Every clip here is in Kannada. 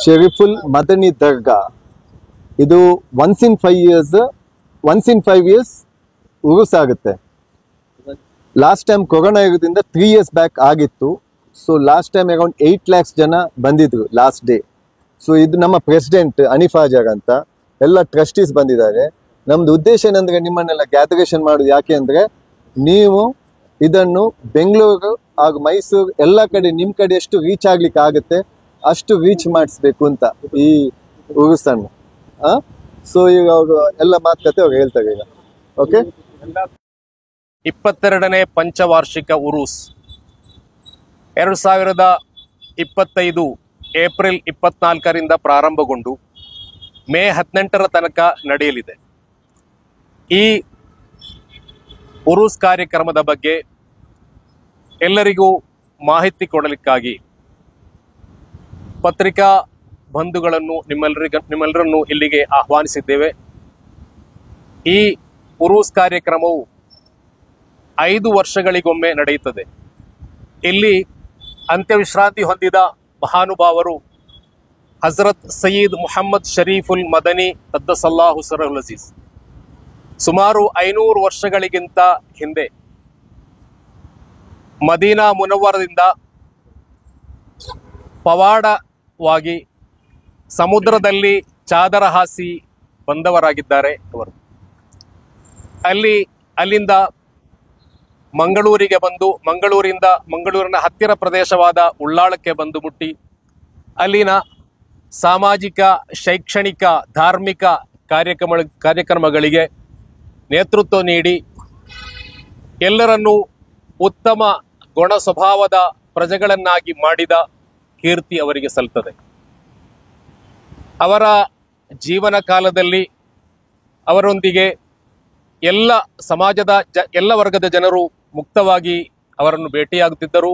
ಶರೀಫುಲ್ ಮದನಿ ದರ್ಗಾ. ಇದು ಒನ್ಸ್ ಇನ್ 5 years ಉರುಸ್ ಆಗುತ್ತೆ. ಲಾಸ್ಟ್ ಟೈಮ್ ಕೊರೋನಾ ಇರೋದ್ರಿಂದ 3 years ಬ್ಯಾಕ್ ಆಗಿತ್ತು. So last time around 8 lakhs ಜನ ಬಂದಿದ್ರು ಲಾಸ್ಟ್ ಡೇ. ಸೊ ಇದು ನಮ್ಮ ಪ್ರೆಸಿಡೆಂಟ್ ಅನಿಫಾಜರ್ ಅಂತ ಎಲ್ಲ ಟ್ರಸ್ಟೀಸ್ ಬಂದಿದ್ದಾರೆ. ನಮ್ದು ಉದ್ದೇಶ ಏನಂದ್ರೆ ನಿಮ್ಮನ್ನೆಲ್ಲ ಗ್ಯಾದರೇಷನ್ ಮಾಡೋದು. ಯಾಕೆ ಅಂದ್ರೆ ನೀವು ಇದನ್ನು ಬೆಂಗಳೂರು ಹಾಗೂ ಮೈಸೂರು ಎಲ್ಲ ಕಡೆ ನಿಮ್ಮ ಕಡೆ ಎಷ್ಟು ರೀಚ್ ಆಗ್ಲಿಕ್ಕೆ ಆಗುತ್ತೆ ಅಷ್ಟು ರೀಚ್ ಮಾಡಿಸ್ಬೇಕು ಅಂತ ಈ ಉರುಸನ್ನು. ಸೊ ಈಗ ಅವರು ಎಲ್ಲ ಮಾತುಕತೆ ಅವ್ರು ಹೇಳ್ತಾರೆ ಈಗ. ಓಕೆ, 22ನೇ ಪಂಚವಾರ್ಷಿಕ ಉರೂಸ್ 2025 ಏಪ್ರಿಲ್ 24ರಿಂದ ಪ್ರಾರಂಭಗೊಂಡು ಮೇ 18ರ ತನಕ ನಡೆಯಲಿದೆ. ಈ ಉರೂಸ್ ಕಾರ್ಯಕ್ರಮದ ಬಗ್ಗೆ ಎಲ್ಲರಿಗೂ ಮಾಹಿತಿ ಕೊಡಲಿಕ್ಕಾಗಿ ಪತ್ರಿಕಾ ಬಂಧುಗಳನ್ನು ನಿಮ್ಮೆಲ್ಲರನ್ನು ಇಲ್ಲಿಗೆ ಆಹ್ವಾನಿಸಿದ್ದೇವೆ. ಈ ಉರೂಸ್ ಕಾರ್ಯಕ್ರಮವು 5 ವರ್ಷಗಳಿಗೊಮ್ಮೆ ನಡೆಯುತ್ತದೆ. ಇಲ್ಲಿ ಅಂತ್ಯವಿಶ್ರಾಂತಿ ಹೊಂದಿದ ಮಹಾನುಭಾವರು ಹಜರತ್ ಸಯೀದ್ ಮುಹಮ್ಮದ್ ಶರೀಫುಲ್ ಮದನಿ ಕದ್ದಸಲ್ಲಾಹು ಸಿರ್ರುಲ್ ಅಜೀಜ್ ಸುಮಾರು 500 ವರ್ಷಗಳಿಗಿಂತ ಹಿಂದೆ ಮದೀನಾ ಮುನವ್ವರದಿಂದ ಪವಾಡವಾಗಿ ಸಮುದ್ರದಲ್ಲಿ ಚಾದರ ಹಾಸಿ ಬಂದವರಾಗಿದ್ದಾರೆ. ಅವರು ಅಲ್ಲಿಂದ ಮಂಗಳೂರಿಗೆ ಬಂದು ಮಂಗಳೂರಿನ ಹತ್ತಿರ ಪ್ರದೇಶವಾದ ಉಳ್ಳಾಳಕ್ಕೆ ಬಂದು ಮುಟ್ಟಿ ಅಲ್ಲಿನ ಸಾಮಾಜಿಕ, ಶೈಕ್ಷಣಿಕ, ಧಾರ್ಮಿಕ ಕಾರ್ಯಕ್ರಮಗಳಿಗೆ ನೇತೃತ್ವ ನೀಡಿ ಎಲ್ಲರನ್ನೂ ಉತ್ತಮ ಗುಣ ಸ್ವಭಾವದ ಪ್ರಜೆಗಳನ್ನಾಗಿ ಮಾಡಿದ ಕೀರ್ತಿ ಅವರಿಗೆ ಸಲ್ತದೆ. ಅವರ ಜೀವನ ಕಾಲದಲ್ಲಿ ಅವರೊಂದಿಗೆ ಎಲ್ಲ ಸಮಾಜದ ಎಲ್ಲ ವರ್ಗದ ಜನರು ಮುಕ್ತವಾಗಿ ಅವರನ್ನು ಭೇಟಿಯಾಗುತ್ತಿದ್ದರು,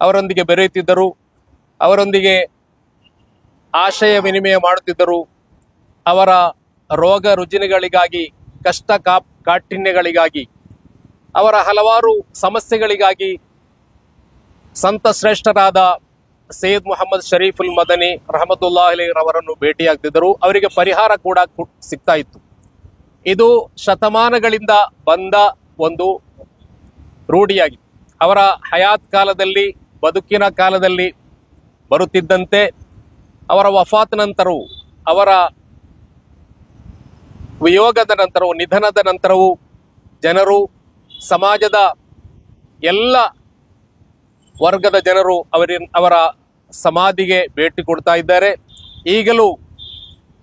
ಅವರೊಂದಿಗೆ ಬೆರೆಯುತ್ತಿದ್ದರು, ಅವರೊಂದಿಗೆ ಆಶಯ ವಿನಿಮಯ ಮಾಡುತ್ತಿದ್ದರು. ಅವರ ರೋಗ ರುಜಿನಗಳಿಗಾಗಿ, ಕಷ್ಟ ಕಾಠಿಣ್ಯಗಳಿಗಾಗಿ, ಅವರ ಹಲವಾರು ಸಮಸ್ಯೆಗಳಿಗಾಗಿ ಸಂತ ಶ್ರೇಷ್ಠರಾದ ಸೈಯದ್ ಮುಹಮ್ಮದ್ ಶರೀಫುಲ್ ಮದನಿ ರಹಮತುಲ್ಲಾಹಿ ಅಲೈಹಿ ಅವರನ್ನು ಭೇಟಿಯಾಗ್ತಿದ್ದರು. ಅವರಿಗೆ ಪರಿಹಾರ ಕೂಡ ಸಿಗ್ತಾ ಇತ್ತು. ಇದು ಶತಮಾನಗಳಿಂದ ಬಂದ ಒಂದು ರೂಢಿಯಾಗಿತ್ತು. ಅವರ ಹಯಾತ್ ಕಾಲದಲ್ಲಿ, ಬದುಕಿನ ಕಾಲದಲ್ಲಿ ಬರುತ್ತಿದ್ದಂತೆ ಅವರ ವಫಾತ್ ನಂತರವೂ, ಅವರ ವಿಯೋಗದ ನಂತರವೂ, ನಿಧನದ ನಂತರವೂ ಜನರು, ಸಮಾಜದ ಎಲ್ಲ ವರ್ಗದ ಜನರು ಅವರ ಸಮಾಧಿಗೆ ಭೇಟಿ ಕೊಡ್ತಾ ಇದ್ದಾರೆ. ಈಗಲೂ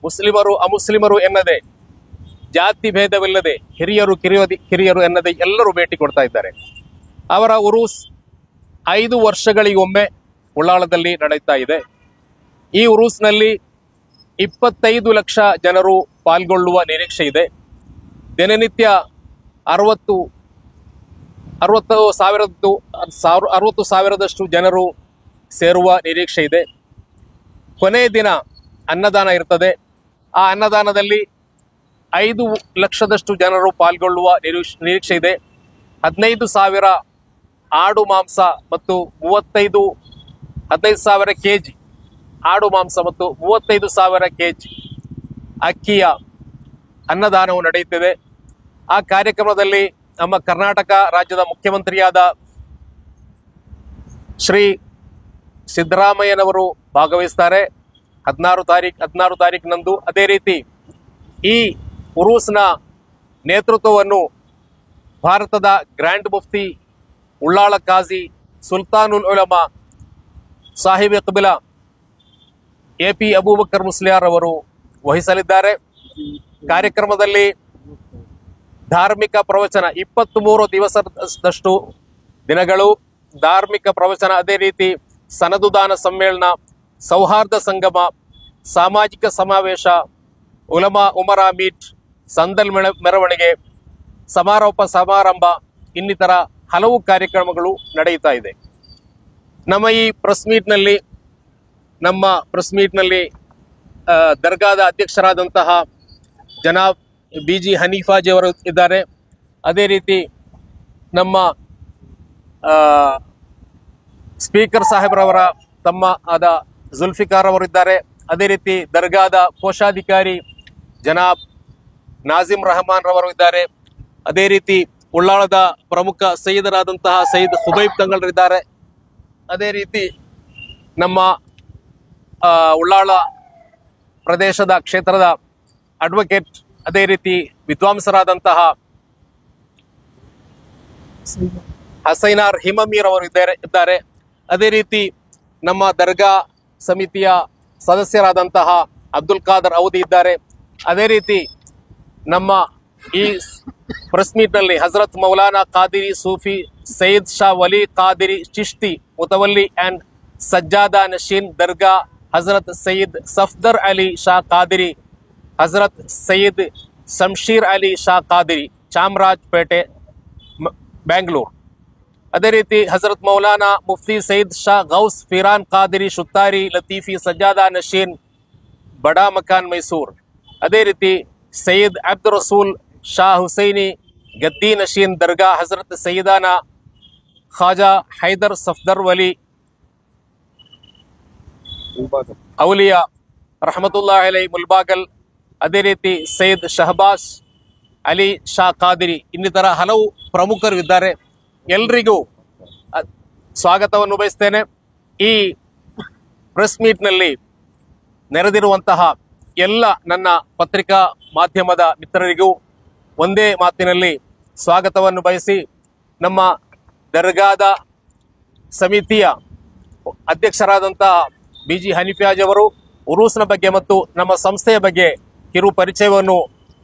ಮುಸ್ಲಿಮರು ಅಮುಸ್ಲಿಮರು ಎನ್ನದೆ, ಜಾತಿ ಭೇದವಿಲ್ಲದೆ, ಹಿರಿಯರು ಕಿರಿಯರು ಎನ್ನದೆ ಎಲ್ಲರೂ ಭೇಟಿ ಕೊಡ್ತಾ ಇದ್ದಾರೆ. ಅವರ ಉರೂಸ್ 5 ವರ್ಷಗಳಿಗೊಮ್ಮೆ ಉಳ್ಳಾಳದಲ್ಲಿ ನಡೆಯುತ್ತಾ ಇದೆ. ಈ ಉರೂಸ್ನಲ್ಲಿ 25 ಲಕ್ಷ ಜನರು ಪಾಲ್ಗೊಳ್ಳುವ ನಿರೀಕ್ಷೆ ಇದೆ. ದಿನನಿತ್ಯ 60 ಸಾವಿರದಷ್ಟು ಜನರು ಸೇರುವ ನಿರೀಕ್ಷೆ ಇದೆ. ಕೊನೆಯ ದಿನ ಅನ್ನದಾನ ಇರ್ತದೆ. ಆ ಅನ್ನದಾನದಲ್ಲಿ 5 ಲಕ್ಷದಷ್ಟು ಜನರು ಪಾಲ್ಗೊಳ್ಳುವ ನಿರೀಕ್ಷೆ ಇದೆ. 15,000 ಆಡು ಮಾಂಸ ಮತ್ತು 15,000 kg ಆಡು ಮಾಂಸ ಮತ್ತು 35,000 kg ಅಕ್ಕಿಯ ಅನ್ನದಾನವು ನಡೆಯುತ್ತಿದೆ. ಆ ಕಾರ್ಯಕ್ರಮದಲ್ಲಿ ನಮ್ಮ ಕರ್ನಾಟಕ ರಾಜ್ಯದ ಮುಖ್ಯಮಂತ್ರಿಯಾದ ಶ್ರೀ ಸಿದ್ದರಾಮಯ್ಯನವರು ಭಾಗವಹಿಸ್ತಾರೆ 16 ತಾರೀಕಿನಂದು. ಅದೇ ರೀತಿ ಈ ಉರೂಸ್ನ ನೇತೃತ್ವವನ್ನು ಭಾರತದ ಗ್ರ್ಯಾಂಡ್ ಮುಫ್ತಿ, ಉಳ್ಳಾಳ ಕಾಜಿ, ಸುಲ್ತಾನುಲ್ ಉಲಮಾ, ಸಾಹಿಬ್ ಕಿಬ್ಲಾ AP ಅಬೂಬಕರ್ ಮುಸ್ಲಿಯಾರ್ ಅವರು ವಹಿಸಲಿದ್ದಾರೆ. ಕಾರ್ಯಕ್ರಮದಲ್ಲಿ ಧಾರ್ಮಿಕ ಪ್ರವಚನ 23 ದಿವಸದಷ್ಟು ದಿನಗಳು ಧಾರ್ಮಿಕ ಪ್ರವಚನ, ಅದೇ ರೀತಿ ಸನದುದಾನ ಸಮ್ಮೇಳನ, ಸೌಹಾರ್ದ ಸಂಗಮ, ಸಾಮಾಜಿಕ ಸಮಾವೇಶ, ಉಮರಾ ಮೀಟ್, ಸಂದಲ್ ಮೆರವಣಿಗೆ, ಸಮಾರಂಭ ಇನ್ನಿತರ ಹಲವು ಕಾರ್ಯಕ್ರಮಗಳು ನಡೆಯುತ್ತಾ ಇದೆ. ನಮ್ಮ ಪ್ರೆಸ್ ಮೀಟ್ನಲ್ಲಿ ದರ್ಗಾದ ಅಧ್ಯಕ್ಷರಾದಂತಹ ಜನಾಬ್ BG ಹನೀಫಾಜಿ ಅವರು ಇದ್ದಾರೆ. ಅದೇ ರೀತಿ ನಮ್ಮ ಸ್ಪೀಕರ್ ಸಾಹೇಬ್ರವರ ತಮ್ಮ ಆದ ಜುಲ್ಫಿಕಾರ್ ಅವರಿದ್ದಾರೆ. ಅದೇ ರೀತಿ ದರ್ಗಾದ ಕೋಶಾಧಿಕಾರಿ ಜನಾಬ್ ನಾಜಿಮ್ ರಹಮಾನ್ ರವರು ಇದ್ದಾರೆ. ಅದೇ ರೀತಿ ಉಳ್ಳಾಳದ ಪ್ರಮುಖ ಸೈಯದರಾದಂತಹ ಸೈಯದ್ ಹುಬೈಬ್ ತಂಗಳ್ರಿದ್ದಾರೆ. ಅದೇ ರೀತಿ ನಮ್ಮ ಉಳ್ಳಾಳ ಪ್ರದೇಶದ ಕ್ಷೇತ್ರದ ಅಡ್ವೊಕೇಟ್, ಅದೇ ರೀತಿ ವಿದ್ವಾಂಸರಾದಂತಹ ಹಸೈನಾರ್ ಹಿಮಮೀರ್ ಅವರು ಇದ್ದಾರೆ. ಅದೇ ರೀತಿ ನಮ್ಮ ದರ್ಗಾ ಸಮಿತಿಯ ಸದಸ್ಯರಾದಂತಹ ಅಬ್ದುಲ್ ಖಾದರ್ ಔದಿ ಇದ್ದಾರೆ. ಅದೇ ರೀತಿ ನಮ್ಮ ಈ ಪ್ರೆಸ್ ಮೀಟ್ ನಲ್ಲಿ ಹಜರತ್ ಮೌಲಾನಾ ಖಾದಿರಿ ಸೂಫಿ ಸೈಯದ್ ಶಾ ವಲಿ ಖಾದಿರಿ ಚಿಶ್ತಿ ಮುತವಲ್ಲಿ ಅಂಡ್ ಸಜ್ಜಾದಾ ನಶೀನ್ ದರ್ಗಾ ಹಜರತ್ ಸೈಯದ್ ಸಫ್ದರ್ ಅಲಿ ಶಾ ಖಾದಿರಿ, ಹಜರತ್ ಸೈಯದ್ ಶಂಶೀರ್ ಅಲಿ ಶಾ ಖಾದಿರಿ, ಚಾಮರಾಜಪೇಟೆ, ಬ್ಯಾಂಗ್ಳೂರ್. ಅದೇ ರೀತಿ ಹಜರತ್ ಮೌಲಾನಾ ಮುಫ್ತಿ ಸೈಯದ್ ಶಾ ಗೌಸ್ ಫಿರಾನ್ ಖಾದಿರಿ ಶುತ್ತಾರಿ ಲತೀಫಿ ಸಜ್ಜಾದಾ ನಶೀನ್ ಬಡಾ ಮಕಾನ್ ಮೈಸೂರ್. ಅದೇ ರೀತಿ ಸೈಯದ್ ಅಬ್ದುಲ್ ರಸೂಲ್ ಶಾ ಹುಸೈನಿ ಗದ್ದಿ ನಶೀನ್ ದರ್ಗಾ ಹಜರತ್ ಸೈಯದಾನಾ ಖ್ವಾಜಾ ಹೈದರ್ ಸಫ್ದರ್ ವಲಿ ಔಲಿಯಾ ರಹಮತುಲ್ಲಾಹಿ ಅಲೈ ಮುಲ್ಬಾಗಲ್. ಅದೇ ರೀತಿ ಸೈಯದ್ ಶಹಬಾಸ್ ಅಲಿ ಶಾ ಖಾದಿರಿ, ಇನ್ನಿತರ ಹಲವು ಪ್ರಮುಖರು ಇದ್ದಾರೆ. ಎಲ್ರಿಗೂ ಸ್ವಾಗತವನ್ನು ಬಯಸ್ತೇನೆ. ಈ ಪ್ರೆಸ್ ಮೀಟ್ನಲ್ಲಿ ನೆರೆದಿರುವಂತಹ ಎಲ್ಲ ನನ್ನ ಪತ್ರಿಕಾ ಮಾಧ್ಯಮದ ಮಿತ್ರರಿಗೂ ಒಂದೇ ಮಾತಿನಲ್ಲಿ ಸ್ವಾಗತವನ್ನು ಬಯಸಿ, ನಮ್ಮ ದರ್ಗಾದ ಸಮಿತಿಯ ಅಧ್ಯಕ್ಷರಾದಂತಹ BG ಹನೀಫಾಜ್ ಅವರು ಉರೂಸ್ನ ಬಗ್ಗೆ ಮತ್ತು ನಮ್ಮ ಸಂಸ್ಥೆಯ ಬಗ್ಗೆ ಕಿರು ಪರಿಚಯವನ್ನು,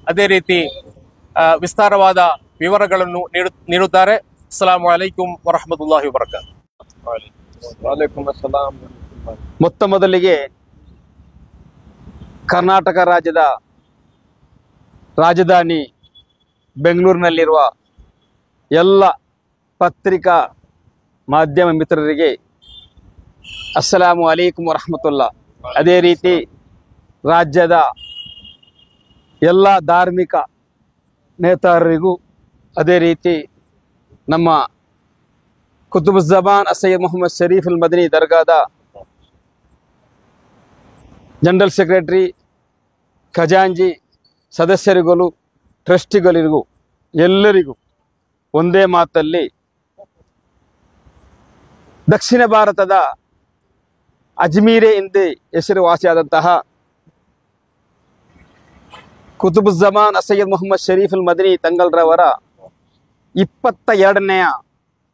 ಅದೇ ರೀತಿ ವಿಸ್ತಾರವಾದ ವಿವರಗಳನ್ನು ನೀಡುತ್ತಾರೆ. ಅಸ್ಸಲಾಮು ಅಲೈಕುಂ ವರಹಮತುಲ್ಲಾಹಿ ವಬರಕಾತು. ಮೊತ್ತ ಮೊದಲಿಗೆ ಕರ್ನಾಟಕ ರಾಜ್ಯದ ರಾಜಧಾನಿ ಬೆಂಗಳೂರಿನಲ್ಲಿರುವ ಎಲ್ಲ ಪತ್ರಿಕಾ ಮಾಧ್ಯಮ ಮಿತ್ರರಿಗೆ ಅಸ್ಸಲಾಮು ಅಲೈಕುಂ ವರಹಮತುಲ್ಲಾ. ಅದೇ ರೀತಿ ರಾಜ್ಯದ ಎಲ್ಲ ಧಾರ್ಮಿಕ ನೇತಾರರಿಗೂ, ಅದೇ ರೀತಿ ನಮ್ಮ ಕುತುಬುಜ್ಜಮಾನ್ ಸೈಯದ್ ಮೊಹಮ್ಮದ್ ಶರೀಫ್ ಅಲ್ ಮದನಿ ದರ್ಗಾದ ಜನರಲ್ ಸೆಕ್ರೆಟರಿ, ಖಜಾಂಜಿ ಸದಸ್ಯರಿಗೂ, ಟ್ರಸ್ಟಿಗಳಿಗೂ ಎಲ್ಲರಿಗೂ ಒಂದೇ ಮಾತಲ್ಲಿ ದಕ್ಷಿಣ ಭಾರತದ ಅಜ್ಮೀರೆ ಎಂದೇ ಹೆಸರುವಾಸಿಯಾದಂತಹ ಕುತುಬುಜ್ಜಮಾನ್ ಸೈಯದ್ ಮೊಹಮ್ಮದ್ ಶರೀಫ್ ಅಲ್ ಮದನಿ ತಂಗಲ್ರವರ 22ನೇ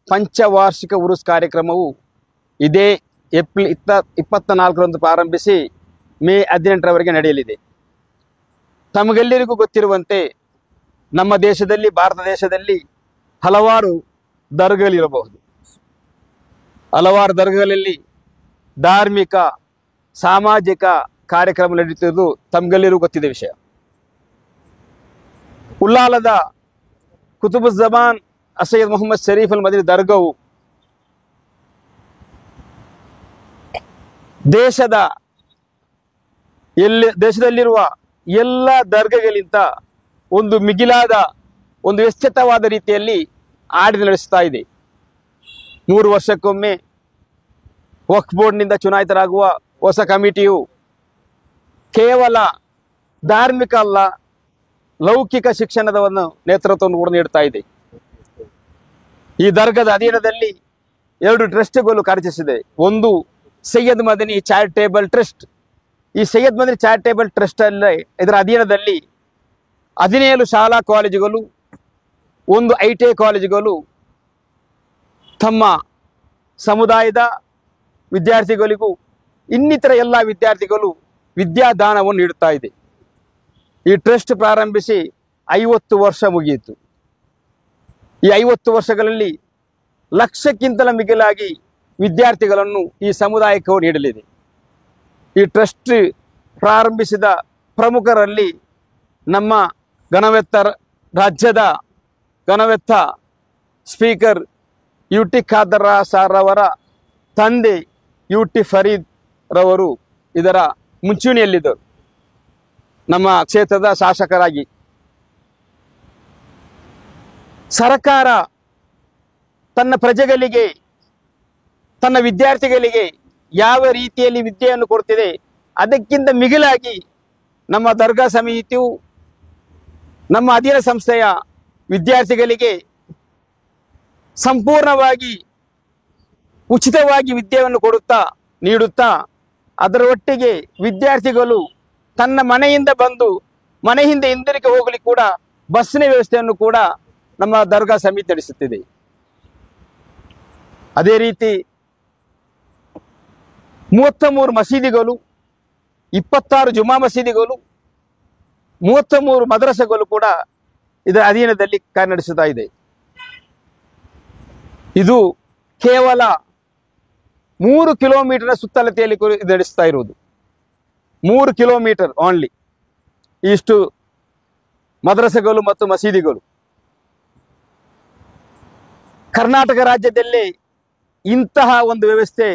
ಪಂಚವಾರ್ಷಿಕ ಉರುಸ್ ಕಾರ್ಯಕ್ರಮವು ಇದೇ ಏಪ್ರಿಲ್ 24ರಂದು ಪ್ರಾರಂಭಿಸಿ ಮೇ 18ರವರೆಗೆ ನಡೆಯಲಿದೆ. ತಮಗೆಲ್ಲರಿಗೂ ಗೊತ್ತಿರುವಂತೆ ನಮ್ಮ ದೇಶದಲ್ಲಿ, ಭಾರತ ದೇಶದಲ್ಲಿ ಹಲವಾರು ದರ್ಗಗಳಿರಬಹುದು. ಹಲವಾರು ದರ್ಗಗಳಲ್ಲಿ ಧಾರ್ಮಿಕ, ಸಾಮಾಜಿಕ ಕಾರ್ಯಕ್ರಮ ನಡೆಯುತ್ತಿರುವುದು ತಮಗೆಲ್ಲರಿಗೂ ಗೊತ್ತಿದೆ ವಿಷಯ. ಉಳ್ಳಾಲದ ಕುತುಬುಜ್ಜಮಾನ್ ಸೈಯದ್ ಮೊಹಮ್ಮದ್ ಶರೀಫ್ ಅಲ್ ಮದನಿ ದರ್ಗಾವು ದೇಶದಲ್ಲಿರುವ ಎಲ್ಲ ದರ್ಗಗಳಿಂದ ಒಂದು ಮಿಗಿಲಾದ, ಒಂದು ವ್ಯವಸ್ಥಿತವಾದ ರೀತಿಯಲ್ಲಿ ಆಡಳಿತ ನಡೆಸ್ತಾ ಇದೆ. 3 ವರ್ಷಕ್ಕೊಮ್ಮೆ ವಕ್ಫ್ ಬೋರ್ಡ್ನಿಂದ ಚುನಾಯಿತರಾಗುವ ಹೊಸ ಕಮಿಟಿಯು ಕೇವಲ ಧಾರ್ಮಿಕ ಅಲ್ಲ, ಲೌಕಿಕ ಶಿಕ್ಷಣದವನ್ನು ನೇತೃತ್ವವನ್ನು ಕೂಡ ನೀಡ್ತಾ ಇದೆ. ಈ ದರ್ಗದ ಅಧೀನದಲ್ಲಿ 2 ಟ್ರಸ್ಟ್ಗಳು ಕಾರ್ಯನಿರ್ವಹಿಸಿದೆ. ಒಂದು ಸೈಯದ್ ಮದನಿ ಚಾರಿಟೇಬಲ್ ಟ್ರಸ್ಟ್. ಈ ಸೈಯದ್ ಮದನಿ ಚಾರಿಟೇಬಲ್ ಟ್ರಸ್ಟ್ ಅಲ್ಲಿ, ಇದರ ಅಧೀನದಲ್ಲಿ 17 ಶಾಲಾ ಕಾಲೇಜುಗಳು, 1 ITI ಕಾಲೇಜುಗಳು ತಮ್ಮ ಸಮುದಾಯದ ವಿದ್ಯಾರ್ಥಿಗಳಿಗೂ ಇನ್ನಿತರ ಎಲ್ಲ ವಿದ್ಯಾರ್ಥಿಗಳು ವಿದ್ಯಾದಾನವನ್ನು ನೀಡುತ್ತಾ ಇದೆ. ಈ ಟ್ರಸ್ಟ್ ಪ್ರಾರಂಭಿಸಿ 50 ವರ್ಷ ಮುಗಿಯಿತು. ಈ 50 ವರ್ಷಗಳಲ್ಲಿ ಲಕ್ಷಕ್ಕಿಂತಲೂ ಮಿಗಿಲಾಗಿ ವಿದ್ಯಾರ್ಥಿಗಳನ್ನು ಈ ಸಮುದಾಯಕ್ಕೆ ನೀಡಲಿದೆ. ಈ ಟ್ರಸ್ಟ್ ಪ್ರಾರಂಭಿಸಿದ ಪ್ರಮುಖರಲ್ಲಿ ನಮ್ಮ ರಾಜ್ಯದ ಗಣವೆತ್ತ ಸ್ಪೀಕರ್ UT ಖಾದರ್ ಸಾರ್ ಅವರ ತಂದೆ UT ಫರೀದ್ ರವರು ಇದರ ಮುಂಚೂಣಿಯಲ್ಲಿದ್ದರು. ನಮ್ಮ ಕ್ಷೇತ್ರದ ಶಾಸಕರಾಗಿ ಸರ್ಕಾರ ತನ್ನ ಪ್ರಜೆಗಳಿಗೆ, ತನ್ನ ವಿದ್ಯಾರ್ಥಿಗಳಿಗೆ ಯಾವ ರೀತಿಯಲ್ಲಿ ವಿದ್ಯೆಯನ್ನು ಕೊಡ್ತಿದೆ, ಅದಕ್ಕಿಂತ ಮಿಗಿಲಾಗಿ ನಮ್ಮ ದರ್ಗಾ ಸಮಿತಿಯು ನಮ್ಮ ಅಧೀನ ಸಂಸ್ಥೆಯ ವಿದ್ಯಾರ್ಥಿಗಳಿಗೆ ಸಂಪೂರ್ಣವಾಗಿ ಉಚಿತವಾಗಿ ವಿದ್ಯೆಯನ್ನು ನೀಡುತ್ತಾ ಅದರ ಒಟ್ಟಿಗೆ ವಿದ್ಯಾರ್ಥಿಗಳು ತನ್ನ ಮನೆಯಿಂದ ಬಂದು ಮನೆಯಿಂದ ಹಿಂದಿರುಗಿ ಹೋಗಲಿಕ್ಕೆ ಕೂಡ ಬಸ್ಸಿನ ವ್ಯವಸ್ಥೆಯನ್ನು ಕೂಡ ನಮ್ಮ ದರ್ಗಾ ಸಮಿತಿ ನಡೆಸುತ್ತಿದೆ. ಅದೇ ರೀತಿ 33 ಮಸೀದಿಗಳು, 26 ಜುಮಾ ಮಸೀದಿಗಳು, 33 ಮದ್ರಸೆಗಳು ಕೂಡ ಇದರ ಅಧೀನದಲ್ಲಿ ಕಾರ್ಯನಡೆಸುತ್ತಾ ಇದೆ. ಇದು ಕೇವಲ 3 ಕಿಲೋಮೀಟರ್ ಸುತ್ತಳತೆಯಲ್ಲಿ ನಡೆಸ್ತಾ ಇರುವುದು. 3 ಕಿಲೋಮೀಟರ್ ಓನ್ಲಿ ಇಷ್ಟು ಮದ್ರಸೆಗಳು ಮತ್ತು ಮಸೀದಿಗಳು. ಕರ್ನಾಟಕ ರಾಜ್ಯದಲ್ಲಿ ಇಂತಹ ಒಂದು ವ್ಯವಸ್ಥೆ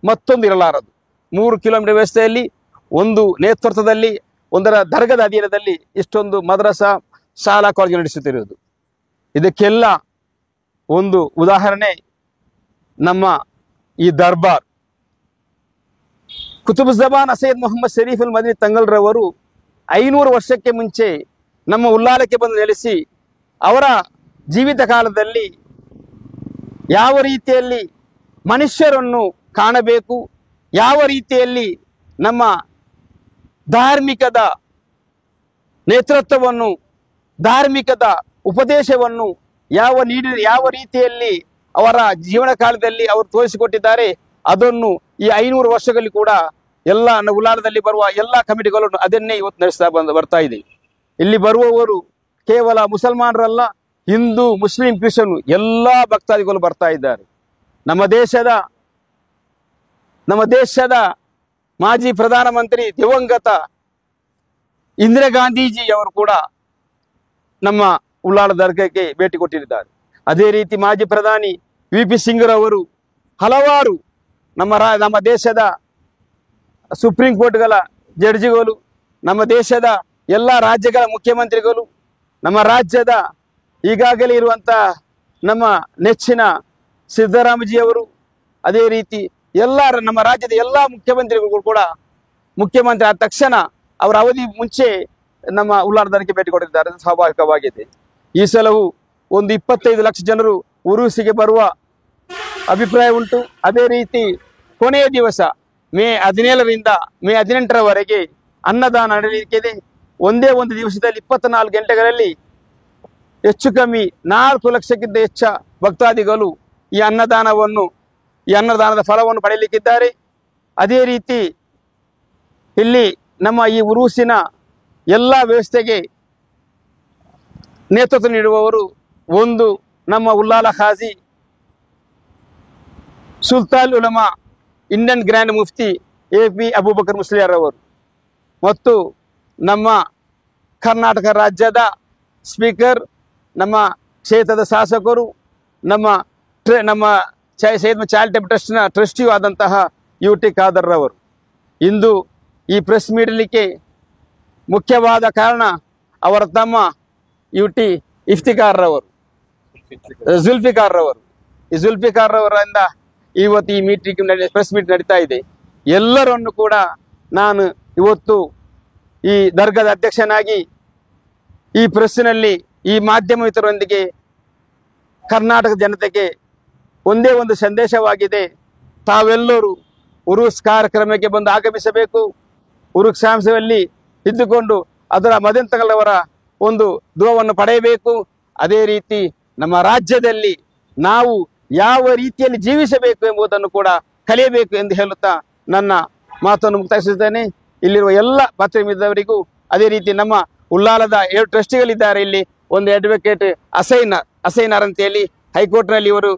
ಮತ್ತೊಂದು ಇರಲಾರದು. 3 ಕಿಲೋಮೀಟರ್ ವ್ಯವಸ್ಥೆಯಲ್ಲಿ ಒಂದು ನೇತೃತ್ವದಲ್ಲಿ ಒಂದರ ದರ್ಗದ ಅಧೀನದಲ್ಲಿ ಇಷ್ಟೊಂದು ಮದ್ರಸಾ ಶಾಲಾ ಕಾಲೇಜು ನಡೆಸುತ್ತಿರುವುದು. ಇದಕ್ಕೆಲ್ಲ ಒಂದು ಉದಾಹರಣೆ ನಮ್ಮ ಈ ದರ್ಬಾರ್. ಕುತುಬುಜ್ಜಮಾನ್ ಸೈಯದ್ ಮೊಹಮ್ಮದ್ ಶರೀಫ್ ಅಲ್ ಮದನಿ ತಂಗಲ್ರವರು 500 ವರ್ಷಕ್ಕೆ ಮುಂಚೆ ನಮ್ಮ ಉಲ್ಲಾಲಕ್ಕೆ ಬಂದು ನೆಲೆಸಿ ಅವರ ಜೀವಿತ ಕಾಲದಲ್ಲಿ ಯಾವ ರೀತಿಯಲ್ಲಿ ಮನುಷ್ಯರನ್ನು ಕಾಣಬೇಕು, ಯಾವ ರೀತಿಯಲ್ಲಿ ನಮ್ಮ ಧಾರ್ಮಿಕದ ನೇತೃತ್ವವನ್ನು, ಧಾರ್ಮಿಕದ ಉಪದೇಶವನ್ನು ಯಾವ ರೀತಿಯಲ್ಲಿ ಅವರ ಜೀವನ ಕಾಲದಲ್ಲಿ ಅವರು ತೋರಿಸಿಕೊಟ್ಟಿದ್ದಾರೆ, ಅದನ್ನು ಈ 500 ವರ್ಷಗಳಲ್ಲಿ ಕೂಡ ಎಲ್ಲ ಉಲ್ಲಾಲದಲ್ಲಿ ಬರುವ ಎಲ್ಲ ಕಮಿಟಿಗಳನ್ನು ಅದನ್ನೇ ಇವತ್ತು ನಡೆಸ್ತಾ ಬರ್ತಾ ಇದೆ. ಇಲ್ಲಿ ಬರುವವರು ಕೇವಲ ಮುಸಲ್ಮಾನರಲ್ಲ, ಹಿಂದೂ, ಮುಸ್ಲಿಂ, ಕ್ರಿಶ್ಚಿಯನ್ ಎಲ್ಲ ಭಕ್ತಾದಿಗಳು ಬರ್ತಾ ಇದ್ದಾರೆ. ನಮ್ಮ ದೇಶದ ಮಾಜಿ ಪ್ರಧಾನಮಂತ್ರಿ ದಿವಂಗತ ಇಂದಿರಾ ಗಾಂಧೀಜಿ ಅವರು ಕೂಡ ನಮ್ಮ ಉಲ್ಲಾಳ ದರ್ಗಾಕ್ಕೆ ಭೇಟಿ ಕೊಟ್ಟಿದ್ದಾರೆ. ಅದೇ ರೀತಿ ಮಾಜಿ ಪ್ರಧಾನಿ VP ಸಿಂಗ್ರವರು, ಹಲವಾರು ನಮ್ಮ ದೇಶದ ಸುಪ್ರೀಂ ಕೋರ್ಟ್ಗಳ ಜಡ್ಜಿಗಳು, ನಮ್ಮ ದೇಶದ ಎಲ್ಲ ರಾಜ್ಯಗಳ ಮುಖ್ಯಮಂತ್ರಿಗಳು, ನಮ್ಮ ರಾಜ್ಯದ ಈಗಾಗಲೇ ಇರುವಂಥ ನಮ್ಮ ನೆಚ್ಚಿನ ಸಿದ್ದರಾಮಜಿಯವರು, ಅದೇ ರೀತಿ ನಮ್ಮ ರಾಜ್ಯದ ಎಲ್ಲ ಮುಖ್ಯಮಂತ್ರಿಗಳು ಕೂಡ ಮುಖ್ಯಮಂತ್ರಿ ಆದ ತಕ್ಷಣ ಅವರ ಅವಧಿ ಮುಂಚೆ ನಮ್ಮ ಉಲ್ಲಾಳ ದರ್ಗಾಕ್ಕೆ ಭೇಟಿ ಕೊಟ್ಟಿದ್ದಾರೆ. ಸ್ವಾಭಾವಿಕವಾಗಿದೆ. ಈ ಸಲವು ಒಂದು 25 ಲಕ್ಷ ಜನರು ಉರುಸಿಗೆ ಬರುವ ಅಭಿಪ್ರಾಯ ಉಂಟು. ಅದೇ ರೀತಿ ಕೊನೆಯ ದಿವಸ ಮೇ 17ರಿಂದ ಮೇ 18ರವರೆಗೆ ಅನ್ನದಾನ ನಡೆಯಲಿಕ್ಕಿದೆ. ಒಂದೇ ಒಂದು ದಿವಸದಲ್ಲಿ 24 ಗಂಟೆಗಳಲ್ಲಿ ಹೆಚ್ಚು ಕಮ್ಮಿ 4 ಲಕ್ಷಕ್ಕಿಂತ ಹೆಚ್ಚ ಭಕ್ತಾದಿಗಳು ಈ ಅನ್ನದಾನದ ಫಲವನ್ನು ಪಡೆಯಲಿಕ್ಕಿದ್ದಾರೆ. ಅದೇ ರೀತಿ ಇಲ್ಲಿ ನಮ್ಮ ಈ ಉರುಸಿನ ಎಲ್ಲ ವ್ಯವಸ್ಥೆಗೆ ನೇತೃತ್ವ ನೀಡುವವರು ಒಂದು ನಮ್ಮ ಉಲ್ಲಾಲ ಖಾಜಿ ಸುಲ್ತಾನ್ ಉಲಮಾ ಇಂಡಿಯನ್ ಗ್ರ್ಯಾಂಡ್ ಮುಫ್ತಿ AP ಅಬೂಬಕರ್ ಮುಸ್ಲಿಯಾರ್ ಅವರು, ಮತ್ತು ನಮ್ಮ ಕರ್ನಾಟಕ ರಾಜ್ಯದ ಸ್ಪೀಕರ್, ನಮ್ಮ ಕ್ಷೇತ್ರದ ಶಾಸಕರು, ನಮ್ಮ ಸೈಯದ್ ಚಾರಿಟೇಬಲ್ ಟ್ರಸ್ಟ್ನ ಟ್ರಸ್ಟಿಯೂ ಆದಂತಹ UT ಖಾದರ್ ರವರು. ಇಂದು ಈ ಪ್ರೆಸ್ ಮೀಟ್ ಇರಲಿಕ್ಕೆ ಮುಖ್ಯವಾದ ಕಾರಣ ಅವರ ತಮ್ಮ UT ಜುಲ್ಫಿಕಾರ್ ರವರು. ಈ ಜುಲ್ಫಿಕಾರ್ ರವರಿಂದ ಇವತ್ತು ಈ ಪ್ರೆಸ್ ಮೀಟ್ ನಡೀತಾ ಇದೆ. ಎಲ್ಲರನ್ನು ಕೂಡ ನಾನು ಇವತ್ತು ಈ ದರ್ಗಾದ ಅಧ್ಯಕ್ಷನಾಗಿ ಈ ಪ್ರೆಸ್ಸಿನಲ್ಲಿ ಈ ಮಾಧ್ಯಮ ಮಿತ್ರರೊಂದಿಗೆ ಕರ್ನಾಟಕ ಜನತೆಗೆ ಒಂದೇ ಒಂದು ಸಂದೇಶವಾಗಿದೆ. ತಾವೆಲ್ಲರೂ ಉರುಸ್ ಕಾರ್ಯಕ್ರಮಕ್ಕೆ ಬಂದು ಆಗಮಿಸಬೇಕು. ಉರುಸ್ ಸಾಂಸದಲ್ಲಿ ಇದ್ದುಕೊಂಡು ಅದರ ಮದೆಂತಗಳವರ ಒಂದು ದುವವನ್ನು ಪಡೆಯಬೇಕು. ಅದೇ ರೀತಿ ನಮ್ಮ ರಾಜ್ಯದಲ್ಲಿ ನಾವು ಯಾವ ರೀತಿಯಲ್ಲಿ ಜೀವಿಸಬೇಕು ಎಂಬುದನ್ನು ಕೂಡ ಕಲಿಯಬೇಕು ಎಂದು ಹೇಳುತ್ತಾ ನನ್ನ ಮಾತನ್ನು ಮುಕ್ತಾಯಿಸುತ್ತೇನೆ. ಇಲ್ಲಿರುವ ಎಲ್ಲ ಪತ್ರಿಕೆಯವರಿಗೂ, ಅದೇ ರೀತಿ ನಮ್ಮ ಉಲ್ಲಾಲದ 7 ಟ್ರಸ್ಟಿಗಳಿದ್ದಾರೆ. ಇಲ್ಲಿ ಒಂದು ಅಡ್ವೊಕೇಟ್ ಅಸೈನಾರ್ ಅಂತ ಹೇಳಿ ಹೈಕೋರ್ಟ್ನಲ್ಲಿ ಇವರು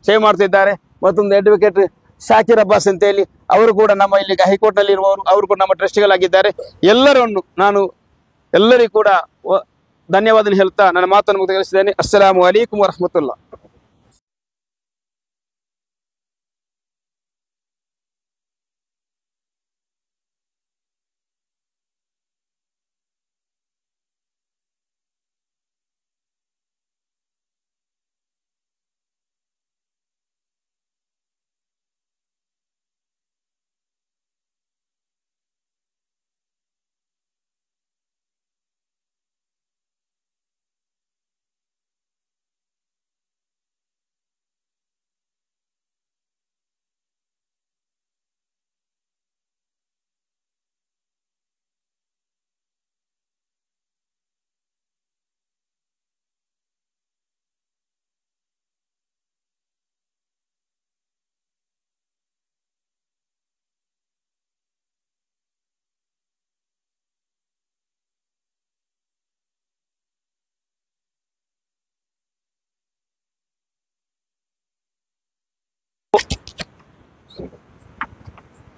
ಸೇವೆ ಮಾಡ್ತಿದ್ದಾರೆ. ಮತ್ತೊಂದು ಅಡ್ವೊಕೇಟ್ ಶಾಕಿರ್ ಅಬ್ಬಾಸ್ ಅಂತ ಹೇಳಿ ಅವರು ಕೂಡ ನಮ್ಮ ಇಲ್ಲಿ ಹೈಕೋರ್ಟ್ನಲ್ಲಿ ಇರುವವರು, ಅವರು ಕೂಡ ನಮ್ಮ ಟ್ರಸ್ಟಿಗಳಾಗಿದ್ದಾರೆ. ಎಲ್ಲರಿಗೂ ಕೂಡ ಧನ್ಯವಾದ ಹೇಳುತ್ತಾ ನನ್ನ ಮಾತನ್ನು ಮುಕ್ತಾಯಗೊಳಿಸಿದ್ದೇನೆ. ಅಸ್ಸಲಾಮು ಅಲೈಕುಂ ವರಹಮತುಲ್ಲಾಹ್.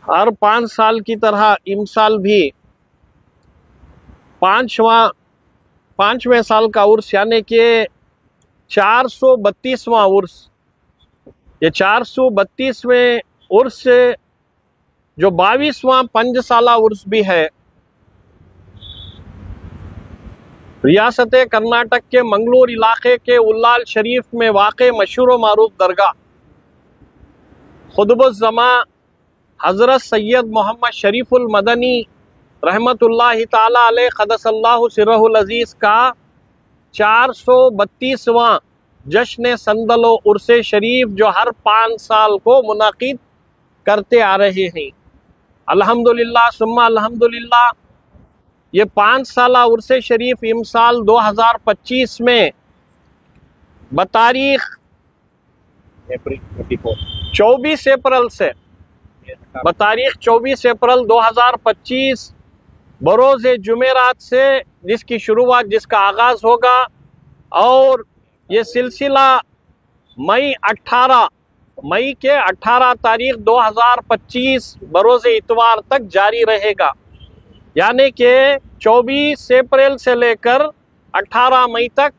हर 5 साल की तरह इमसाल भी 5वें साल का उर्स यानी कि 432वां उर्स। ये 432वें उर्स जो 22वां पंचसाला उर्स भी है, रियासत कर्नाटक के मंगलूर इलाके के उल्लाल शरीफ में वाक़े मशहूर व मारूफ दरगाह खुतबुज़्ज़मा हज़रत सैयद मोहम्मद शरीफुल मदनी रहमतुल्लाहि ताला अलैह क़द्दसल्लाहु सिर्रहुल अज़ीज़ का 432वां जश्न संदलो उर्स शरीफ जो हर 5 साल को मुनाकिद करते आ रहे हैं। अल्हम्दुलिल्लाह सुम्मा अल्हम्दुलिल्लाह, ये 5 साला उर्स शरीफ इमसाल 2025 में बतारीख 24 अप्रैल से बतारीख 24 अप्रैल 2025 बरोज़ जुमेरात से जिसकी शुरुआत, जिसका आगाज होगा और ये सिलसिला मई के 18 तारीख 2025 बरोज़ इतवार तक जारी रहेगा। यानी कि 24 अप्रैल से लेकर 18 मई तक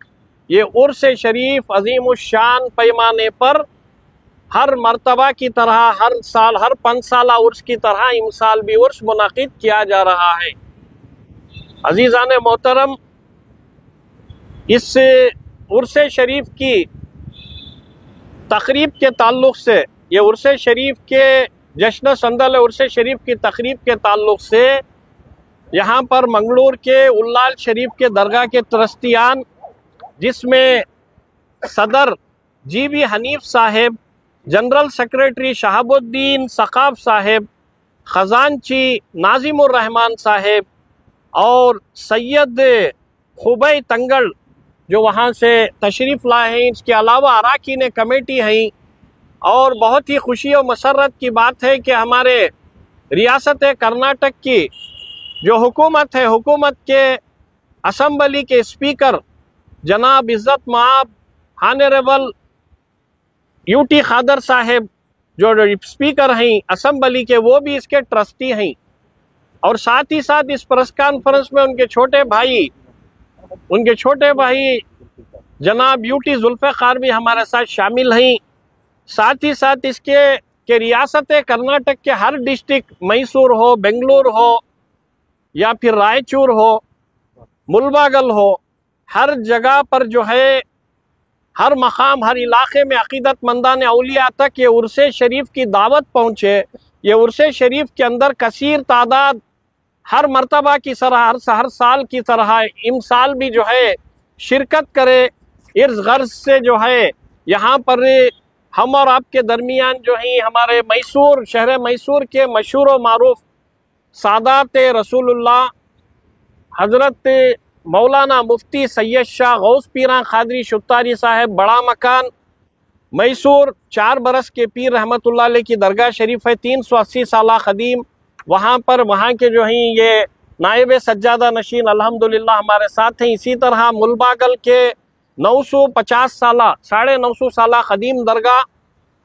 ये उर्स शरीफ अजीमुशान पैमाने पर हर मर्तबा की तरह हर साल हर 5 साला उर्स की तरह इमसाल भी उर्स मुनाकिद किया जा रहा है। अजीज़ान मोहतरम, इस उर्स शरीफ की तकरीब के ताल्लुक़ से, ये उर्स शरीफ के जश्न संदल उर्स शरीफ की तकरीब के ताल्लुक़ से यहाँ पर मंगलूर के उल्लाल शरीफ के दरगाह के ट्रस्टियान, जिसमें सदर GB हनीफ साहेब, जनरल सेक्रेटरी शहाबुद्दीन सकाफ साहेब, खजानची नाजिमुर रहमान साहेब और सैयद खुबई तंगड़ जो वहाँ से तशरीफ़ लाए हैं, इसके अलावा अराकीन कमेटी हैं। और बहुत ही खुशी और मसरत की बात है कि हमारे रियासत कर्नाटक की जो हुकूमत है, हुकूमत के असम्बली के स्पीकर जनाब इज़्ज़त माब हानरेबल UT खादर साहेब जो स्पीकर हैं असम्बली के, वो भी इसके ट्रस्टी हैं। और साथ ही साथ इस प्रेस कॉन्फ्रेंस में उनके छोटे भाई जनाब UT जुल्फ़िकार भी हमारे साथ शामिल हैं। साथ ही साथ इसके कि रियासत कर्नाटक के हर डिस्ट्रिक्ट, मैसूर हो, बेंगलुरु हो या फिर रायचूर हो, मुलबागल हो, हर जगह पर जो है, हर मकाम, हर इलाके में अकीदतमंदान औलिया तक ये उर्स शरीफ की दावत पहुँचे। ये उर्स शरीफ के अंदर कसीर तादाद हर मर्तबा की तरह हर साल की तरह इमसाल भी जो है शिरकत करे। इस गर्ज से जो है यहाँ पर हम और आपके दरमियान जो है हमारे मैसूर, शहर मैसूर के मशहूर व मारूफ सादात रसूलुल्लाह हज़रत मौलाना मुफ्ती सैयद शाह गौस पीरान खादरी शुत्तारी साहब बड़ा मकान मैसूर 4 बरस के पीर रहमतुल्लाह अलैह की दरगाह शरीफ है, 380 साला कदीम। वहाँ पर वहाँ के जो हैं ये नायब सज्जादा नशीन अल्हम्दुलिल्लाह हमारे साथ हैं। इसी तरह मुलबागल के 950 साला 950 साला कदीम दरगाह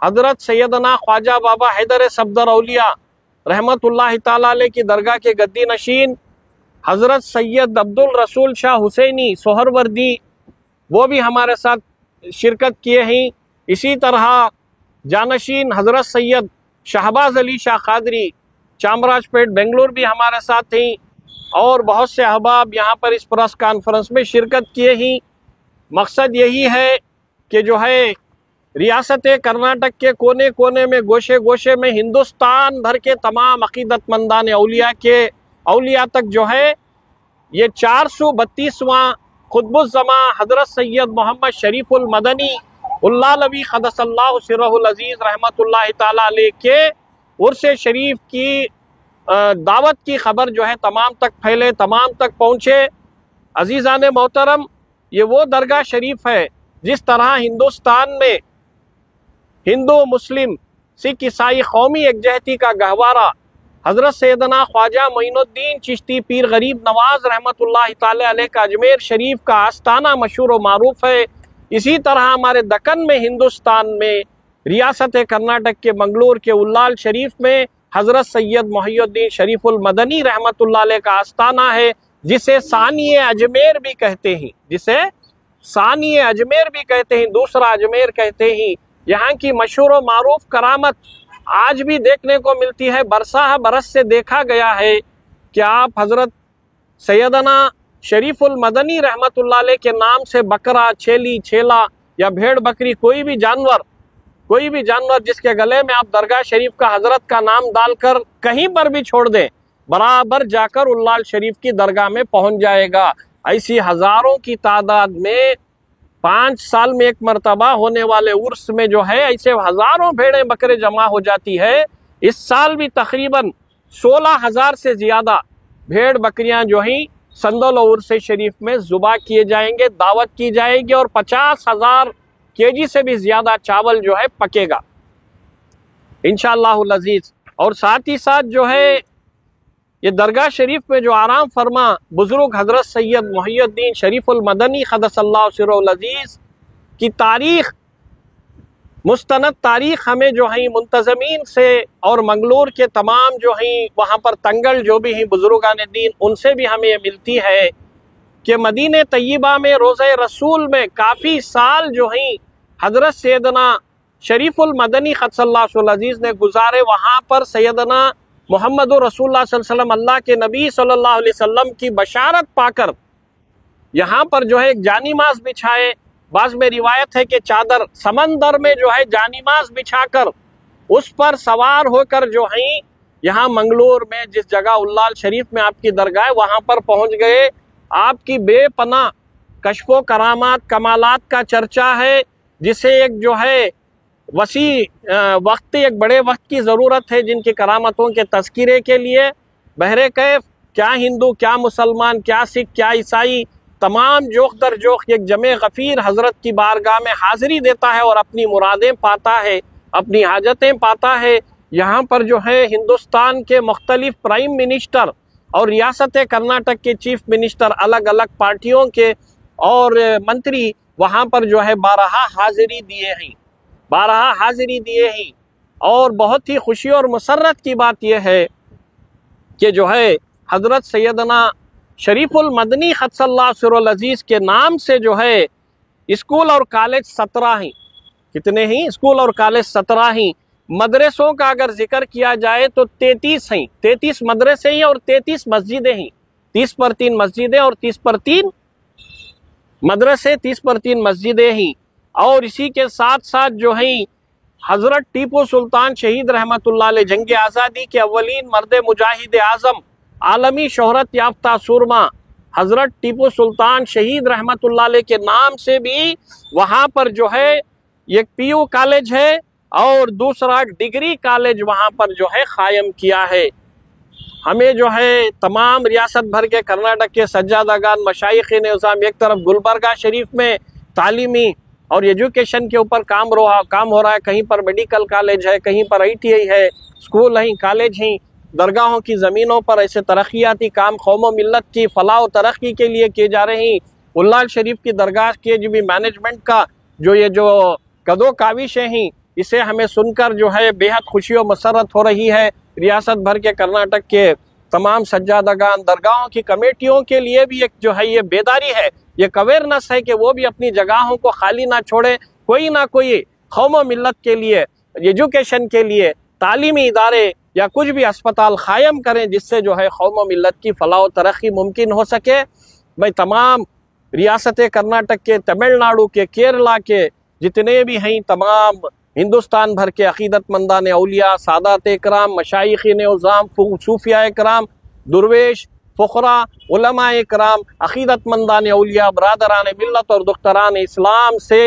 हज़रत सैयदना ख्वाजा बाबा हैदर सफदर औलिया रहमतुल्लाह ताला अलैह की दरगाह के गद्दी नशीन हज़रत सैयद अब्दुल रसूल शाह हुसैनी सोहरवर्दी, वो भी हमारे साथ शिरकत किए हैं। इसी तरह जानशीन हज़रत सैयद शहबाज अली शाह कादरी चामराजपेट बेंगलुरु भी हमारे साथ हैं। और बहुत से अहबाब यहाँ पर इस प्रेस कॉन्फ्रेंस में शिरकत किए हैं। मकसद यही है कि जो है रियासत कर्नाटक के कोने कोने में, गोशे गोशे में, हिंदुस्तान भर के तमाम अकीदतमंदान औलिया तक जो है ये 432वां खुतबुज़्ज़मा हज़रत सैयद मोहम्मद शरीफुल मदनी उल्लालवी क़द्दसल्लाहु सिर्रहुल अज़ीज़ रहमतुल्लाह ताला अलैह के उर्स शरीफ की दावत की खबर जो है तमाम तक फैले, तमाम तक पहुँचे। अजीज़ान मोहतरम, ये वो दरगाह शरीफ है जिस तरह हिंदुस्तान में हिंदू, मुस्लिम, सिख, ईसाई कौमी एकजहती का गहवारा हज़रत सैयदना ख्वाजा मोइनुद्दीन चिश्ती पीर गरीब नवाज रहमतुल्लाह ताला अलैह का अजमेर शरीफ का आस्थाना मशहूर व मारूफ है। इसी तरह हमारे दक्कन में, हिंदुस्तान में रियासत कर्नाटक के मंगलूर के उल्लाल शरीफ में हजरत सैयद मोहिउद्दीन शरीफुल मदनी रहमतुल्लाह अलैह का आस्थाना है, जिसे सानिए अजमेर भी कहते हैं, जिसे सानिए अजमेर भी कहते हैं, दूसरा अजमेर कहते हैं। यहाँ की मशहूर और मारूफ करामत आज भी देखने को मिलती है। बरसा बरस से देखा गया है कि आप हजरत सैयदना शरीफुल मदनी रहमतुल्लाह अलैह के नाम से बकरा, छेली, छेला या भेड़ बकरी कोई भी जानवर जिसके गले में आप दरगाह शरीफ का हजरत का नाम डालकर कहीं पर भी छोड़ दें, बराबर जाकर उल्लाल शरीफ की दरगाह में पहुंच जाएगा। ऐसी हजारों की तादाद में 5 साल में एक मर्तबा होने वाले उर्स में जो है ऐसे हजारों भेड़ें बकरे जमा हो जाती है। इस साल भी तकरीबन 16,000 से ज्यादा भेड़ बकरियां जो ही संदल और उर्स शरीफ में जुबा किए जाएंगे, दावत की जाएगी और 50,000 केजी से भी ज्यादा चावल जो है पकेगा इंशाअल्लाहुल अजीज। और साथ ही साथ जो है ये दरगाह शरीफ में जो आराम फरमा बुजुर्ग हजरत सैयद मोहिउद्दीन शरीफुल मदनी क़द्दसल्लाहु सिर्रुल अज़ीज़ की तारीख, मुस्तनद तारीख हमें जो है मुंतज़मीन से और मंगलूर के तमाम जो हैं वहाँ पर तंगल जो भी हैं बुजुर्गान दीन, उनसे भी हमें मिलती है कि मदीने तय्यबा में रोज़े रसूल में काफ़ी साल जो हैं हजरत सैयदना शरीफुल मदनी क़द्दसल्लाहु सिर्रुल अज़ीज़ ने गुजारे। वहाँ पर सैयदना मोहम्मद रसूलुल्लाह सल्लल्लाहु अलैहि वसल्लम, अल्लाह के नबी सल्लल्लाहु अलैहि वसल्लम की बशारत पाकर यहाँ पर जो है एक जानीमाज बिछाए। बाज़ में रिवायत है कि चादर समंदर में जो है जानीमाज बिछाकर उस पर सवार होकर जो है यहाँ मंगलूर में जिस जगह उल्लाल शरीफ में आपकी दरगाह है वहाँ पर पहुँच गए। आपकी बेपनाह कश्फो करामात कमालात का चर्चा है, जिसे एक जो है वसी वक्त, एक बड़े वक्त की ज़रूरत है जिनकी करामतों के तज़किरे के लिए। बहरे कैफ क्या हिंदू, क्या मुसलमान, क्या सिख, क्या ईसाई, तमाम जोख दर जोख एक जमे गफ़ीर हज़रत की बारगाह में हाज़िरी देता है और अपनी मुरादें पाता है, अपनी हाजतें पाता है। यहाँ पर जो है हिंदुस्तान के मुख्तलिफ प्राइम मिनिस्टर और रियासत कर्नाटक के चीफ मिनिस्टर, अलग अलग पार्टियों के और मंत्री वहाँ पर जो है 12 हाजिरी दिए हैं। और बहुत ही खुशी और मसरत की बात यह है कि जो है हजरत सैयदना शरीफुल मदनी क़द्दसल्लाहु सिर्रुल अज़ीज़ के नाम से जो है स्कूल और कॉलेज 17 हैं। कितने हैं? स्कूल और कॉलेज 17 हैं। मदरसों का अगर जिक्र किया जाए तो 33 हैं, 33 मदरसे हैं और 33 मस्जिदें हैं। 30 पर 3 मस्जिदें और 30 पर 3 मदरसे, 30 पर 3 मस्जिदें हैं। और इसी के साथ साथ जो है हजरत टीपू सुल्तान शहीद रहमतुल्लाह अलैह जंग आज़ादी के अव्वलीन मर्द मुजाहिद आज़म, आलमी शोहरत याफ्ता सुरमा हजरत टीपू सुल्तान शहीद रहमतुल्लाह अलैह के नाम से भी वहाँ पर जो है एक PU कॉलेज है और दूसरा डिग्री कॉलेज वहाँ पर जो है कायम किया है। हमें जो है तमाम रियासत भर के कर्नाटक के सज्जादागान मशाइख निज़ाम, एक तरफ गुलबर्गा शरीफ में तालीमी और एजुकेशन के ऊपर काम हो रहा है, कहीं पर मेडिकल कॉलेज है, कहीं पर ITI है, स्कूल हैं, कॉलेज हैं। दरगाहों की ज़मीनों पर ऐसे तरक्याती काम कौम व मिल्लत की फलाह व तरक्की के लिए किए जा रहे हैं। उल्लाल शरीफ की दरगाह के जो भी मैनेजमेंट का जो कदो काविशें हैं, इसे हमें सुनकर जो है बेहद खुशी और मसरत हो रही है। रियासत भर के कर्नाटक के तमाम सज्जादगान दरगाहों की कमेटियों के लिए भी एक जो है ये बेदारी है, ये अवेयरनेस है कि वो भी अपनी जगहों को खाली ना छोड़े, कोई ना कोई कौम व मिल्लत के लिए, एजुकेशन के लिए तालीमी इदारे या कुछ भी अस्पताल कायम करें, जिससे जो है कौम व मिल्लत की फलाह व तरक्की मुमकिन हो सके। मैं तमाम रियासत कर्नाटक के, तमिलनाडु के, केरला के जितने भी हैं तमाम हिंदुस्तान भर के अकीदतमंदान औलिया, सादात इकराम, मशाइखीन निज़ाम, सूफिया इकराम, दुर्वेश, फ़ुक़रा, उलमा इकराम, अकीदतमंदान औलिया, बरादरान मिल्लत और दुख्तरान इस्लाम से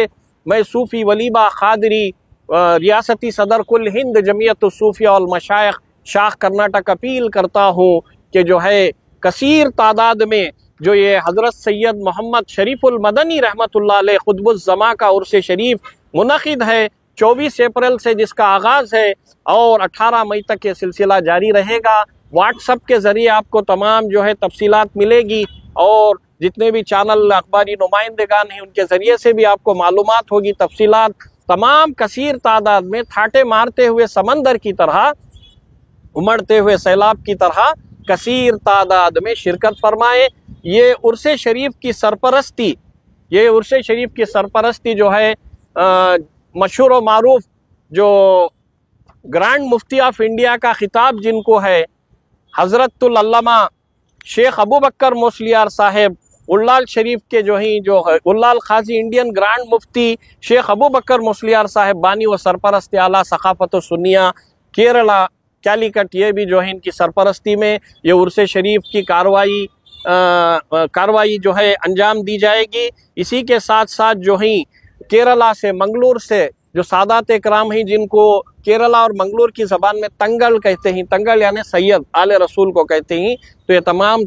मैं सूफ़ी वलीबा क़ादरी रियासती सदर कुल हिंद जमीयत सूफिया और मशाइख शाख कर्नाटक अपील करता हूँ कि जो है कसीर तादाद में जो ये हज़रत सैयद मोहम्मद शरीफुल मदनी रहमतुल्लाह अलैह खुतबुज़ ज़मा का उर्स शरीफ मुनक़िद है 24 अप्रैल से, जिसका आगाज़ है और 18 मई तक ये सिलसिला जारी रहेगा। व्हाट्सएप के ज़रिए आपको तमाम जो है तफसीलात मिलेगी और जितने भी चैनल अखबारी नुमाइंदगान हैं उनके ज़रिए से भी आपको मालूमात होगी, तफसीलात। तमाम कसीर तादाद में ठाटे मारते हुए समंदर की तरह, उमड़ते हुए सैलाब की तरह कसीर तादाद में शिरकत फरमाए। ये उर्स शरीफ की सरपरस्ती जो है मशहूर व मारूफ जो ग्रैंड मुफ्ती ऑफ इंडिया का खिताब जिनको है हजरतुल अल्लामा शेख अबू बकर मोसलियार साहेब उल्लाल शरीफ के जो है उल्लाल खाजी इंडियन ग्रैंड मुफ्ती शेख अबू बकर मोसलियार साहेब बानी व सरपरस्त आला सकाफत सुन्निया केरला कैलिकट, ये भी जो है इनकी सरपरस्ती में ये उर्स शरीफ की कार्रवाई जो है अंजाम दी जाएगी। इसी के साथ साथ जो है केरला से मंगलूर से जो सादात इकराम हैं जिनको केरला और मंगलूर की ज़बान में तंगल कहते हैं, तंगल यानी सैयद आले रसूल को कहते हैं, तो ये तमाम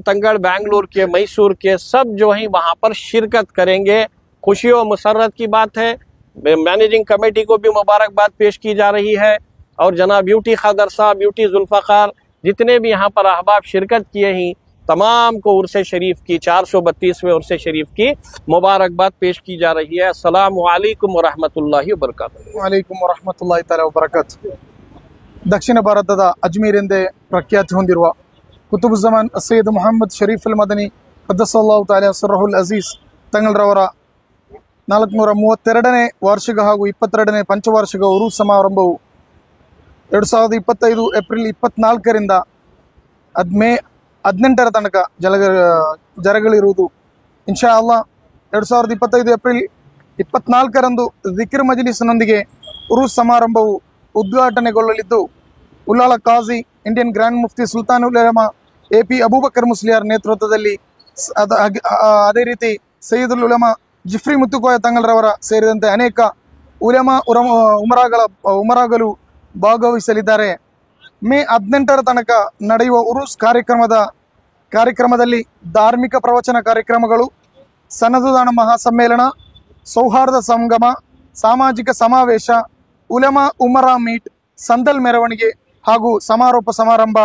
तंगल बेंगलुरु के, मैसूर के सब जो है वहाँ पर शिरकत करेंगे। खुशी और मुसर्रत की बात है। मैनेजिंग कमेटी को भी मुबारकबाद पेश की जा रही है और जनाब ब्यूटी खादर साहब, ब्यूटी जुल्फ़ाकार, जितने भी यहाँ पर अहबाब शिरकत किए हैं तमाम को उर्स शरीफ की 432वें उर्स शरीफ की मुबारकबाद पेश की जा रही है। अस्सलामु अलैकुम व रहमतुल्लाहि व बरकातुहू। वालेकुम व रहमतुल्लाहि तआला व बरकातुहू। ದಕ್ಷಿಣ ಭಾರತದ ಅಜ್ಮೀರ್ ಎಂದೇ ಪ್ರಖ್ಯಾತಿ ಹೊಂದಿರುವ ಕುತುಬುಜ್ಜಮಾನ್ ಸೈಯದ್ ಮೊಹಮ್ಮದ್ ಶರೀಫ್ ಅಲ್ ಮದನಿ ಖದ್ದಸಲ್ಲಾಹು ತಆಲಾ ಸಿರ್ರುಲ್ ಅಜೀಜ್ ತಂಗಳರವರ 432ನೇ ವಾರ್ಷಿಕ ಹಾಗೂ 22ನೇ ಪಂಚವಾರ್ಷಿಕ ಉರೂಸ್ ಸಮಾರಂಭವು 2025 ಏಪ್ರಿಲ್ 24ರಿಂದ ಮೇ 18ರ ತನಕ ಜರಗಲಿರುವುದು. ಇನ್ಶಾ ಅಲ್ಲಾ 2025 ಏಪ್ರಿಲ್ 24ರಂದು ಜಿಕ್ರ್ ಮಜ್ಲಿಸ್ನೊಂದಿಗೆ ಉರೂಸ್ ಸಮಾರಂಭವು ಉದ್ಘಾಟನೆಗೊಳ್ಳಲಿದ್ದು, ಉಲ್ಲಾಳ ಕಾಜಿ ಇಂಡಿಯನ್ ಗ್ರ್ಯಾಂಡ್ ಮುಫ್ತಿ ಸುಲ್ತಾನುಲ್ ಉಲಮಾ AP ಅಬೂಬಕರ್ ಮುಸ್ಲಿಯಾರ್ ನೇತೃತ್ವದಲ್ಲಿ, ಅದೇ ರೀತಿ ಸಯ್ಯದುಲ್ ಉಲಮಾ ಜಿಫ್ರಿ ಮುತ್ತುಕೋಯ ತಂಗಳರವರ ಸೇರಿದಂತೆ ಅನೇಕ ಉಮರಾಗಳು ಭಾಗವಹಿಸಲಿದ್ದಾರೆ. ಮೇ 18ರ ತನಕ ನಡೆಯುವ ಉರೂಸ್ ಕಾರ್ಯಕ್ರಮದಲ್ಲಿ ಧಾರ್ಮಿಕ ಪ್ರವಚನ ಕಾರ್ಯಕ್ರಮಗಳು, ಸನದುದಾನ ಮಹಾಸಮ್ಮೇಳನ, ಸೌಹಾರ್ದ ಸಂಗಮ, ಸಾಮಾಜಿಕ ಸಮಾವೇಶ, ಉಮರಾ ಮೀಟ್, ಸಂದಲ್ ಮೆರವಣಿಗೆ ಹಾಗೂ ಸಮಾರೋಪ ಸಮಾರಂಭ,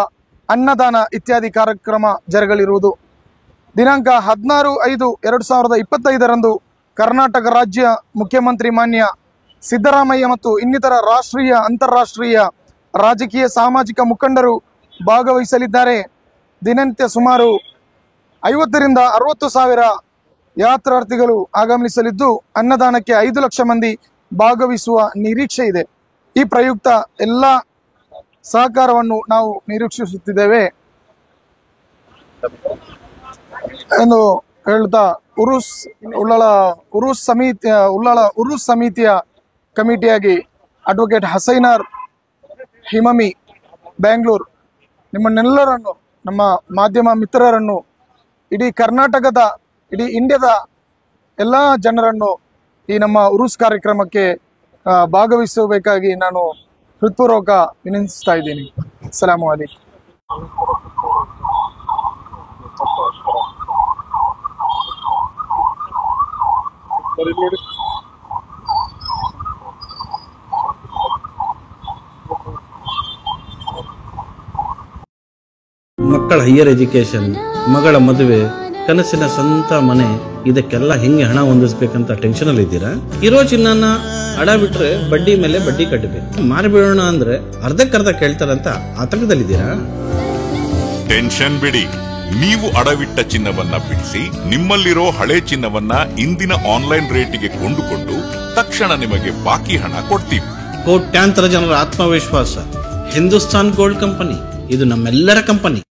ಅನ್ನದಾನ ಇತ್ಯಾದಿ ಕಾರ್ಯಕ್ರಮ ಜರಗಲಿರುವುದು. ದಿನಾಂಕ 16/5/2025ರಂದು ಕರ್ನಾಟಕ ರಾಜ್ಯ ಮುಖ್ಯಮಂತ್ರಿ ಮಾನ್ಯ ಸಿದ್ದರಾಮಯ್ಯ ಮತ್ತು ಇನ್ನಿತರ ರಾಷ್ಟ್ರೀಯ ಅಂತಾರಾಷ್ಟ್ರೀಯ ರಾಜಕೀಯ ಸಾಮಾಜಿಕ ಮುಖಂಡರು ಭಾಗವಹಿಸಲಿದ್ದಾರೆ. ದಿನನಿತ್ಯ ಸುಮಾರು 50ರಿಂದ 60 ಸಾವಿರ ಯಾತ್ರಾರ್ಥಿಗಳು ಆಗಮಿಸಲಿದ್ದು, ಅನ್ನದಾನಕ್ಕೆ 5 ಲಕ್ಷ ಮಂದಿ ಭಾಗವಹಿಸುವ ನಿರೀಕ್ಷೆ ಇದೆ. ಈ ಪ್ರಯುಕ್ತ ಎಲ್ಲ ಸಹಕಾರವನ್ನು ನಾವು ನಿರೀಕ್ಷಿಸುತ್ತಿದ್ದೇವೆ ಎಂದು ಹೇಳ್ತಾ ಉಲ್ಲಾಳ ಉರೂಸ್ ಸಮಿತಿಯ ಕಮಿಟಿಯಾಗಿ ಅಡ್ವೊಕೇಟ್ ಹಸೈನಾರ್ ಹಿಮಮಿ ಬೆಂಗಳೂರು ನಿಮ್ಮನ್ನೆಲ್ಲರನ್ನು, ನಮ್ಮ ಮಾಧ್ಯಮ ಮಿತ್ರರನ್ನು, ಇಡೀ ಕರ್ನಾಟಕದ, ಇಡೀ ಇಂಡಿಯಾದ ಎಲ್ಲ ಜನರನ್ನು ಈ ನಮ್ಮ ಉರೂಸ್ ಕಾರ್ಯಕ್ರಮಕ್ಕೆ ಭಾಗವಹಿಸಬೇಕಾಗಿ ನಾನು ಹೃತ್ಪೂರ್ವಕ ವಿನಂತಿಸ್ತಾ ಇದ್ದೀನಿ. ಅಸ್ಸಲಾಮು ಅಲೈಕುಂ. ಮಕ್ಕಳ ಹೈಯರ್ ಎಜುಕೇಶನ್, ಮಗಳ ಮದುವೆ, ಕನಸಿನ ಸ್ವಂತ ಮನೆ, ಇದಕ್ಕೆಲ್ಲ ಹೆಂಗೆ ಹಣ ಹೊಂದಿಸ್ಬೇಕಂತ ಟೆನ್ಷನ್ ಅಲ್ಲಿ ಇದ್ದೀರಾ? ಇರೋ ಚಿನ್ನನ ಅಡ ಬಿಟ್ರೆ ಬಡ್ಡಿ ಮೇಲೆ ಬಡ್ಡಿ ಕಟ್ಟಬೇಕು, ಮಾರಿಬಿಡೋಣ ಅಂದ್ರೆ ಅರ್ಧಕ್ಕರ್ಧ ಕೇಳ್ತಾರಂತ ಆತಂಕದಲ್ಲಿದ್ದೀರಾ? ಟೆನ್ಷನ್ ಬಿಡಿ, ನೀವು ಅಡವಿಟ್ಟ ಚಿನ್ನವನ್ನ ಬಿಡಿಸಿ ನಿಮ್ಮಲ್ಲಿರೋ ಹಳೆ ಚಿನ್ನವನ್ನ ಇಂದಿನ ಆನ್ಲೈನ್ ರೇಟಿಗೆ ಕೊಂಡುಕೊಂಡು ತಕ್ಷಣ ನಿಮಗೆ ಬಾಕಿ ಹಣ ಕೊಡ್ತೀವಿ. ಕೋಟ್ಯಾಂತರ ಜನರ ಆತ್ಮವಿಶ್ವಾಸ ಹಿಂದೂಸ್ತಾನ್ ಗೋಲ್ಡ್ ಕಂಪನಿ, ಇದು ನಮ್ಮೆಲ್ಲರ ಕಂಪನಿ.